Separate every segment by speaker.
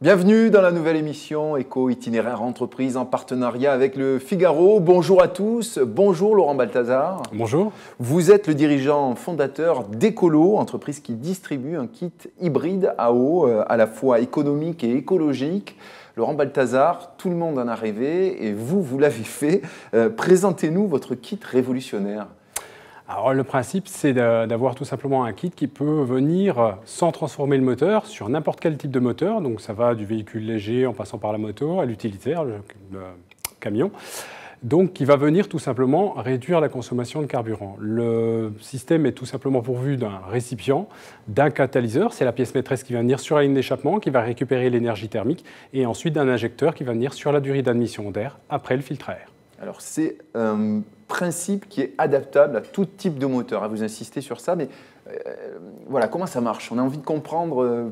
Speaker 1: Bienvenue dans la nouvelle émission Éco-Itinéraire Entreprise en partenariat avec le Figaro. Bonjour à tous, bonjour Laurent Balthazar.
Speaker 2: Bonjour.
Speaker 1: Vous êtes le dirigeant fondateur d'Ecolo, entreprise qui distribue un kit hybride à eau à la fois économique et écologique. Laurent Balthazar, tout le monde en a rêvé et vous l'avez fait. Présentez-nous votre kit révolutionnaire.
Speaker 2: Alors le principe, c'est d'avoir tout simplement un kit qui peut venir sans transformer le moteur sur n'importe quel type de moteur. Donc ça va du véhicule léger en passant par la moto à l'utilitaire, le camion. Donc qui va venir tout simplement réduire la consommation de carburant. Le système est tout simplement pourvu d'un récipient, d'un catalyseur, c'est la pièce maîtresse qui va venir sur la ligne d'échappement, qui va récupérer l'énergie thermique, et ensuite d'un injecteur qui va venir sur la durée d'admission d'air après le filtre à air.
Speaker 1: Alors c'est un principe qui est adaptable à tout type de moteur. Vous insistez sur ça, mais voilà, comment ça marche? On a envie de comprendre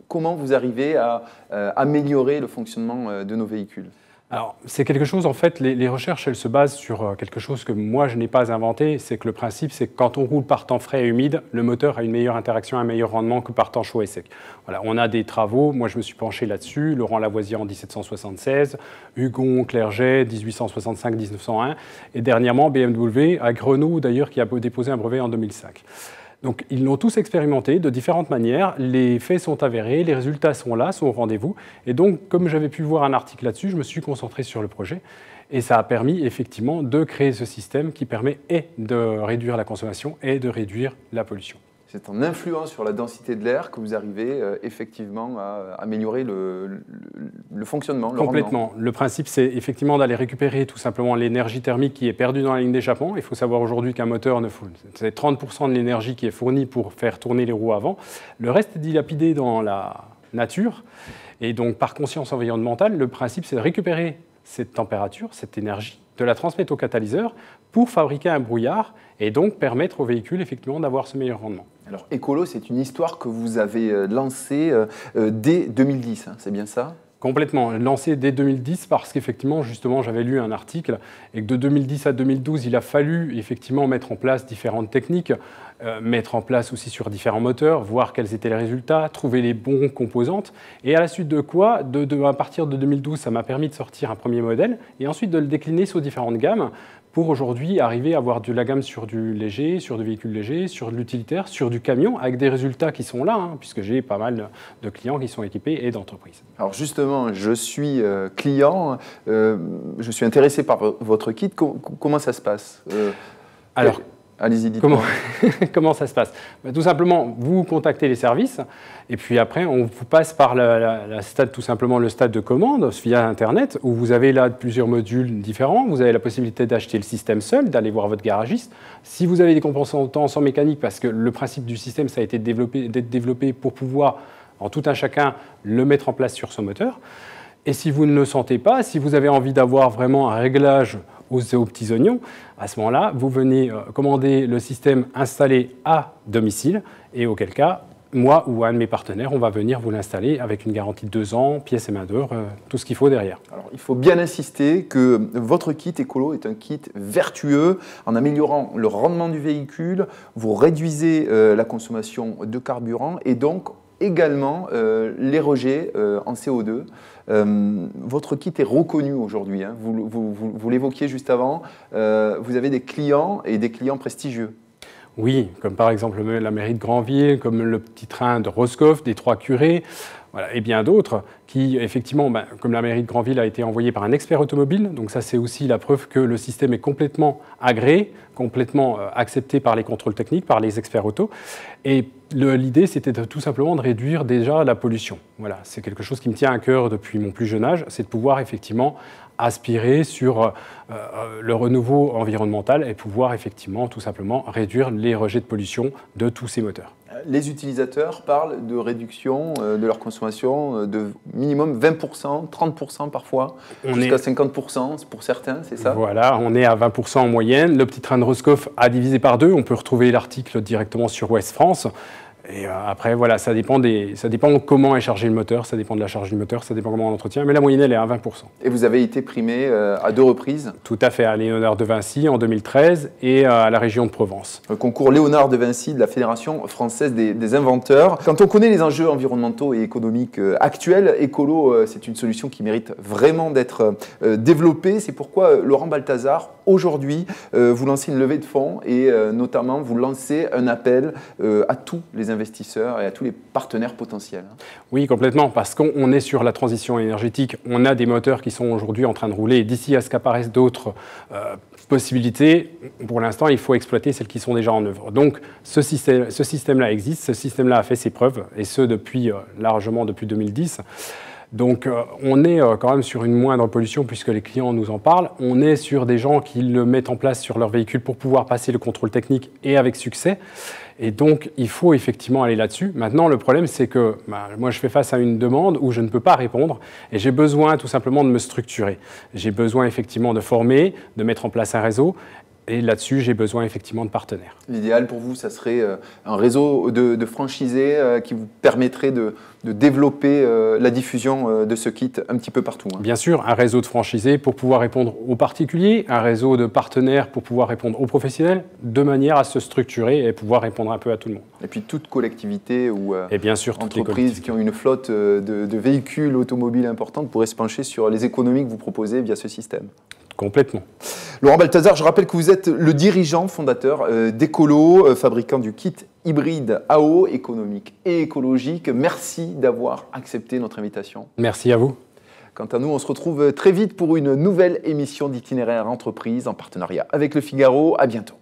Speaker 1: comment vous arrivez à améliorer le fonctionnement de nos véhicules.
Speaker 2: Alors, c'est quelque chose, en fait, les recherches, elles se basent sur quelque chose que moi, je n'ai pas inventé. C'est que le principe, c'est que quand on roule par temps frais et humide, le moteur a une meilleure interaction, un meilleur rendement que par temps chaud et sec. Voilà, on a des travaux, moi je me suis penché là-dessus, Laurent Lavoisier en 1776, Hugon Clerget, 1865-1901, et dernièrement BMW à Grenoble, d'ailleurs, qui a déposé un brevet en 2005. Donc, ils l'ont tous expérimenté de différentes manières, les faits sont avérés, les résultats sont là, sont au rendez-vous. Et donc, comme j'avais pu voir un article là-dessus, je me suis concentré sur le projet. Et ça a permis effectivement de créer ce système qui permet et de réduire la consommation et de réduire la pollution.
Speaker 1: C'est en influant sur la densité de l'air que vous arrivez effectivement à améliorer le fonctionnement, le
Speaker 2: Complètement.
Speaker 1: rendement.
Speaker 2: Le principe, c'est effectivement d'aller récupérer tout simplement l'énergie thermique qui est perdue dans la ligne d'échappement. Il faut savoir aujourd'hui qu'un moteur, c'est 30% de l'énergie qui est fournie pour faire tourner les roues avant. Le reste est dilapidé dans la nature. Et donc, par conscience environnementale, le principe, c'est de récupérer cette température, cette énergie, de la transmettre au catalyseur pour fabriquer un brouillard et donc permettre au véhicule effectivement d'avoir ce meilleur rendement.
Speaker 1: Alors, Ecolo, c'est une histoire que vous avez lancée dès 2010, hein, c'est bien ça?
Speaker 2: Complètement, lancé dès 2010 parce qu'effectivement, justement, j'avais lu un article et que de 2010 à 2012, il a fallu effectivement mettre en place différentes techniques, mettre en place aussi sur différents moteurs, voir quels étaient les résultats, trouver les bons composantes. Et à la suite de quoi, à partir de 2012, ça m'a permis de sortir un premier modèle et ensuite de le décliner sur différentes gammes pour aujourd'hui arriver à avoir de la gamme sur du léger, sur du véhicule léger, sur de l'utilitaire, sur du camion, avec des résultats qui sont là, hein, puisque j'ai pas mal de clients qui sont équipés et d'entreprises.
Speaker 1: Alors justement, je suis client, je suis intéressé par votre kit. Comment ça se passe
Speaker 2: Alors,
Speaker 1: allez-y, dites-moi.
Speaker 2: Comment ça se passe? Tout simplement, vous contactez les services et puis après, on vous passe par tout simplement le stade de commande via Internet où vous avez là plusieurs modules différents. Vous avez la possibilité d'acheter le système seul, d'aller voir votre garagiste. Si vous avez des composants sans mécanique, parce que le principe du système, ça a été d'être développé pour pouvoir, en tout un chacun, le mettre en place sur son moteur. Et si vous ne le sentez pas, si vous avez envie d'avoir vraiment un réglage aux petits oignons, à ce moment-là, vous venez commander le système installé à domicile et auquel cas, moi ou un de mes partenaires, on va venir vous l'installer avec une garantie de 2 ans, pièces et main-d'œuvre, tout ce qu'il faut derrière.
Speaker 1: Alors, il faut bien insister que votre kit Ecolo est un kit vertueux. En améliorant le rendement du véhicule, vous réduisez la consommation de carburant et donc également les rejets en CO2. Votre kit est reconnu aujourd'hui, hein. Vous l'évoquiez juste avant, vous avez des clients et des clients prestigieux.
Speaker 2: Oui, comme par exemple la mairie de Granville, comme le petit train de Roscoff, des Trois Curés, voilà, et bien d'autres qui, effectivement, comme la mairie de Granville a été envoyée par un expert automobile, donc ça c'est aussi la preuve que le système est complètement agréé, complètement accepté par les contrôles techniques, par les experts auto. Et l'idée, c'était tout simplement de réduire déjà la pollution. Voilà, c'est quelque chose qui me tient à cœur depuis mon plus jeune âge, c'est de pouvoir effectivement aspirer sur le renouveau environnemental et pouvoir effectivement tout simplement réduire les rejets de pollution de tous ces moteurs.
Speaker 1: Les utilisateurs parlent de réduction de leur consommation de minimum 20%, 30% parfois, jusqu'à 50% pour certains, c'est ça?
Speaker 2: Voilà, on est à 20% en moyenne. Le petit train de Roscoff a divisé par 2. On peut retrouver l'article directement sur Ouest France. Et après, voilà, ça dépend comment est chargé le moteur, ça dépend de la charge du moteur, ça dépend comment on l'entretient, mais la moyenne, elle est à 20%.
Speaker 1: Et vous avez été primé à 2 reprises?
Speaker 2: Tout à fait, à Léonard de Vinci en 2013 et à la région de Provence.
Speaker 1: Le concours Léonard de Vinci de la Fédération française des inventeurs. Quand on connaît les enjeux environnementaux et économiques actuels, Ecolo, c'est une solution qui mérite vraiment d'être développée. C'est pourquoi Laurent Balthazar, aujourd'hui, vous lancez une levée de fonds et notamment vous lancez un appel à tous les investisseurs et à tous les partenaires potentiels.
Speaker 2: Oui, complètement, parce qu'on est sur la transition énergétique. On a des moteurs qui sont aujourd'hui en train de rouler. Et d'ici à ce qu'apparaissent d'autres possibilités, pour l'instant, il faut exploiter celles qui sont déjà en œuvre. Donc, ce système-là existe, ce système-là a fait ses preuves, et ce, largement depuis 2010. Donc on est quand même sur une moindre pollution puisque les clients nous en parlent. On est sur des gens qui le mettent en place sur leur véhicule pour pouvoir passer le contrôle technique et avec succès. Et donc il faut effectivement aller là-dessus. Maintenant le problème c'est que moi je fais face à une demande où je ne peux pas répondre et j'ai besoin tout simplement de me structurer. J'ai besoin effectivement de former, de mettre en place un réseau. Et là-dessus, j'ai besoin effectivement de partenaires.
Speaker 1: L'idéal pour vous, ça serait un réseau de franchisés qui vous permettrait de développer la diffusion de ce kit un petit peu partout.
Speaker 2: Bien sûr, un réseau de franchisés pour pouvoir répondre aux particuliers, un réseau de partenaires pour pouvoir répondre aux professionnels, de manière à se structurer et pouvoir répondre un peu à tout le monde.
Speaker 1: Et puis toute collectivité ou
Speaker 2: et bien sûr,
Speaker 1: entreprises qui ont une flotte de véhicules automobiles importantes pourraient se pencher sur les économies que vous proposez via ce système.
Speaker 2: Complètement.
Speaker 1: Laurent Balthazar, je rappelle que vous êtes le dirigeant fondateur d'Ecolo, fabricant du kit hybride AO, économique et écologique. Merci d'avoir accepté notre invitation.
Speaker 2: Merci à vous.
Speaker 1: Quant à nous, on se retrouve très vite pour une nouvelle émission d'Itinéraire Entreprise en partenariat avec Le Figaro. À bientôt.